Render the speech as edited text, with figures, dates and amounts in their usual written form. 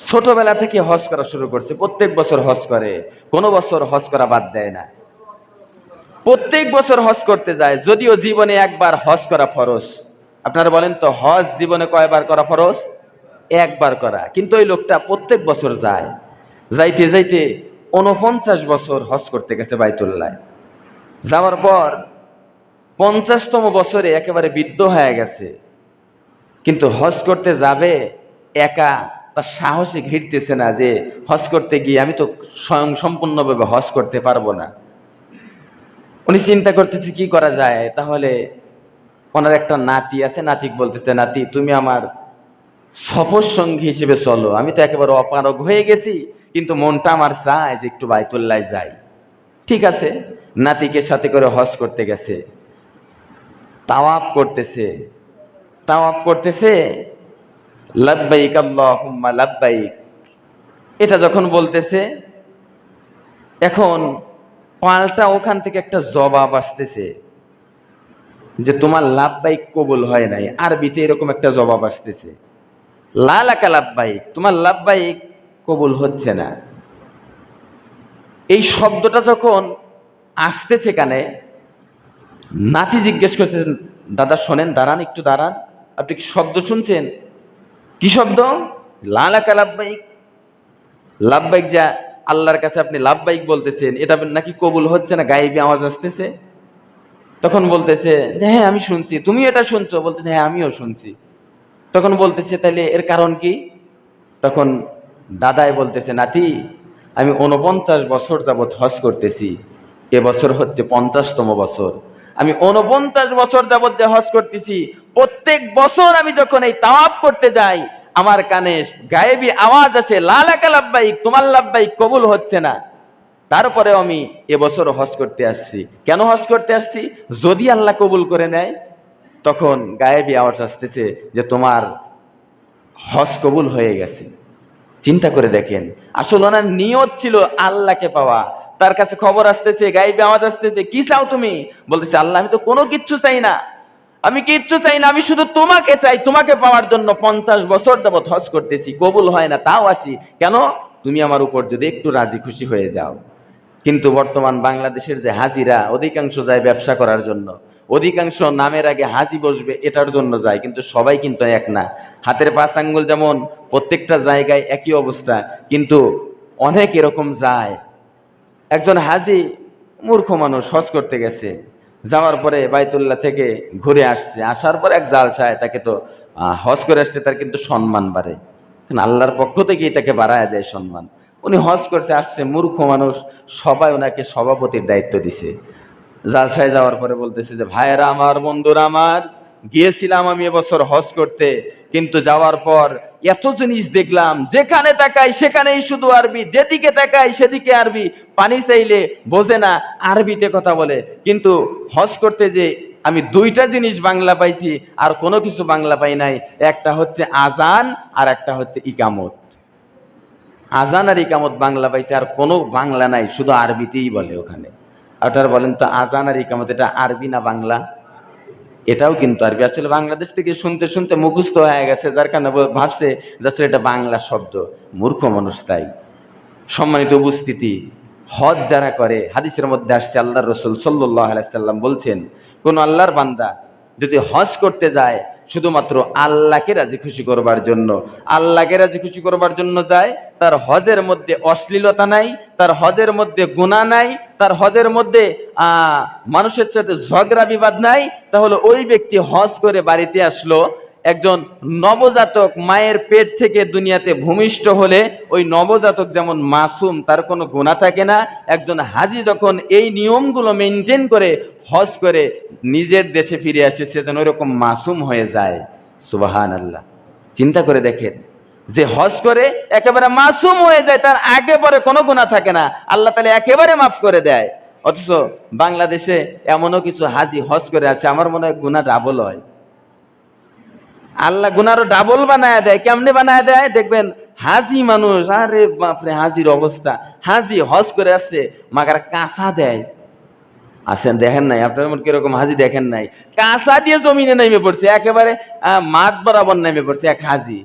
ছোটবেলা থেকে হজ করা শুরু করছে, প্রত্যেক বছর হজ করে, কোনো বছর হজ করা বাদ দেয় না, প্রত্যেক বছর হজ করতে যায়। যদিও জীবনে একবার হজ করা ফরজ। আপনারা বলেন তো, হজ জীবনে কয়বার করা ফরজ? একবার করা। কিন্তু ওই লোকটা প্রত্যেক বছর যায়, যাইতে যাইতে ৪৯ বছর হজ করতে গেছে বাইতুল্লাহ। যাওয়ার পর ৫০তম বছরে একেবারে বৃদ্ধ হয়ে গেছে, কিন্তু হজ করতে যাবে একা, তার সাহসে ঘিরতেছে না যে হজ করতে গিয়ে আমি তো স্বয়ং সম্পূর্ণভাবে হজ করতে পারবো না। উনি চিন্তা করতেছে কি করা যায়। তাহলে ওনার একটা নাতি আছে, নাতিক বলতেছে, নাতি তুমি আমার সফর সঙ্গী হিসেবে চলো, আমি তো একেবারে অপারগ হয়ে গেছি, কিন্তু মনটা আমার চায় যে একটু বাইতুল্লাহ যাই। ঠিক আছে, নাতিকে সাথে করে হজ করতে গেছে, তাওয়াফ করতেছে, তাওয়াফ করতেছে, লাব্বাইক আল্লাহুম্মা লাব্বাইক এটা যখন বলতেছে, এখন পাল্টা ওখান থেকে একটা জবাব আসতেছে যে তোমার লাব্বাইক কবুল হয় নাই। আরবিতে এরকম একটা জবাব আসতেছে, লা লাকা লাব্বাইক, তোমার লাব্বাইক কবুল হচ্ছে না। এই শব্দটা যখন আসতেছে কানে, নাতি জিজ্ঞেস করতেছেন, দাদা শোনেন, দাঁড়ান একটু দাঁড়ান, আপনি কি শব্দ শুনছেন? কি শব্দ? লা লাকা লাব্বাইক। লাব্বাইক যা আল্লাহর কাছে আপনি লাব্বাইক বলতেছেন, এটা নাকি কবুল হচ্ছে না, গায়েবী আওয়াজ আসতেছে। তখন বলতেছে যে হ্যাঁ আমি শুনছি। তুমি এটা শুনছো? বলতেছে হ্যাঁ আমিও শুনছি। তখন বলতেছে তাইলে এর কারণ কি? তখন দাদাই বলতেছে, নাতি আমি ৪৯ বছর যাবৎ হজ করতেছি, এবছর হচ্ছে ৫০তম বছর। আমি ৪৯ বছর যাবৎ যে হজ করতেছি, প্রত্যেক বছর আমি যখন এই তাওয়াফ করতে যাই, আমার কানে গায়েবী আওয়াজ আছে, লা লাকা লাব্বাইক, তোমার লাব্বাইক কবুল হচ্ছে না। তারপরে আমি এবছর হজ করতে আসছি। কেন হজ করতে আসছি? যদি আল্লাহ কবুল করে নেয়। তখন গায়েবী আওয়াজ আসতেছে যে তোমার হজ কবুল হয়ে গেছে। চিন্তা করে দেখেন, আসলে ওনার নিয়ত ছিল আল্লাহকে পাওয়া। তার কাছে খবর আসতেছে, গায়েবী আওয়াজ আসতেছে, কি চাও তুমি? বলতেছে, আল্লাহ আমি তো কোনো কিচ্ছু চাই না, আমি কিচ্ছু চাই না, আমি শুধু তোমাকে চাই। তোমাকে পাওয়ার জন্য ৫০ বছর যাবৎ হজ করতেছি, কবুল হয় না, তাও আসি। কেন? তুমি আমার উপর যদি একটু রাজি খুশি হয়ে যাও। কিন্তু বর্তমান বাংলাদেশের যে হাজিরা, অধিকাংশ যায় ব্যবসা করার জন্য, অধিকাংশ নামের আগে হাজি বসবে এটার জন্য যায়, কিন্তু সবাই কিন্তু এক না। হাতের ৫ আঙ্গুল যেমন প্রত্যেকটা জায়গায় একই অবস্থা, কিন্তু অনেক এরকম যায়। একজন হাজি মূর্খ মানুষ হজ করতে গেছে, যাওয়ার পরে বাইতুল্লাহ থেকে ঘুরে আসছে, আসার পর এক জালসায় তাকে তো হজ করে আসছে, তার কিন্তু সম্মান বাড়ে, আল্লাহর পক্ষ থেকেই তাকে বাড়ায় দেয় সম্মান। উনি হজ করতে আসছে, মূর্খ মানুষ, সবাই ওনাকে সভাপতির দায়িত্ব দিছে। জালসায় যাওয়ার পরে বলতেছে যে ভাইয়েরা আমার, বন্ধুরা আমার, গিয়েছিলাম আমি এবছর হজ করতে, কিন্তু যাওয়ার পর এত জিনিস দেখলাম, যেখানে তাকাই সেখানেই শুধু আরবি, যেদিকে তাকাই সেদিকে আরবি, পানি চাইলে বোঝে না, আরবিতে কথা বলে। কিন্তু হজ করতে যে আমি ২টা জিনিস বাংলা পাইছি, আর কোনো কিছু বাংলা পাই নাই। একটা হচ্ছে আজান, আর একটা হচ্ছে ইকামত। আজান আর ইকামত বাংলা পাইছে, আর কোনো বাংলা নাই, শুধু আরবিতেই বলে ওখানে। আপনারা বলেন তো, আজান আর ইকামত এটা আরবি না বাংলা? এটাও কিন্তু আরবি। আসলে বাংলাদেশ থেকে শুনতে শুনতে মুখস্থ হয়ে গেছে, যার কারণে ভাবছে যে আসলে এটা বাংলা শব্দ। মূর্খ মানুষ তাই। সম্মানিত উপস্থিতি, হজ যারা করে, হাদিসের মধ্যে আসছে আল্লাহর রাসূল সাল্লাল্লাহু আলাইহি সাল্লাম বলছেন, কোন আল্লাহর বান্দা যদি হজ করতে যায় শুধুমাত্র আল্লাহকে রাজি খুশি করবার জন্য, আল্লাহকে রাজি খুশি করবার জন্য যায়, তার হজের মধ্যে অশ্লীলতা নাই, তার হজের মধ্যে গুনাহ নাই, তার হজের মধ্যে মানুষের সাথে ঝগড়া বিবাদ নাই, তাহলে ওই ব্যক্তি হজ করে বাড়িতে আসলো, একজন নবজাতক মায়ের পেট থেকে দুনিয়াতে ভূমিষ্ঠ হলে ওই নবজাতক যেমন মাসুম, তার কোনো গুনাহ থাকে না, একজন হাজি যখন এই নিয়মগুলো মেনটেন করে হজ করে নিজের দেশে ফিরে আসে, সে যেন ওইরকম মাসুম হয়ে যায়। সুবহানাল্লাহ। চিন্তা করে দেখেন, যে হজ করে একেবারে মাসুম হয়ে যায়, তার আগে পরে কোনো গুনাহ থাকে না, আল্লাহ তাআলা একেবারে মাফ করে দেয়। অথচ বাংলাদেশে এমনও কিছু হাজি হজ করে আসে, আমার মনে হয় গুনাহ ডাবল হয়। আল্লাহ গুনারও ডাবল বানায় দেয়। কেমনে বানায় দেয়? দেখবেন হাজি মানুষ, আরে বাপরে, হাজির অবস্থা, হাজি হজ করে আসছে, মাগার কাঁচা দেয়। আসেন, দেখেন নাই আপনার মধ্যে কিরকম হাজি দেখেন নাই? কাঁচা দিয়ে জমিনে নেমে পড়ছে, একেবারে মাঠ বরাবর নেমে পড়ছে এক হাজি।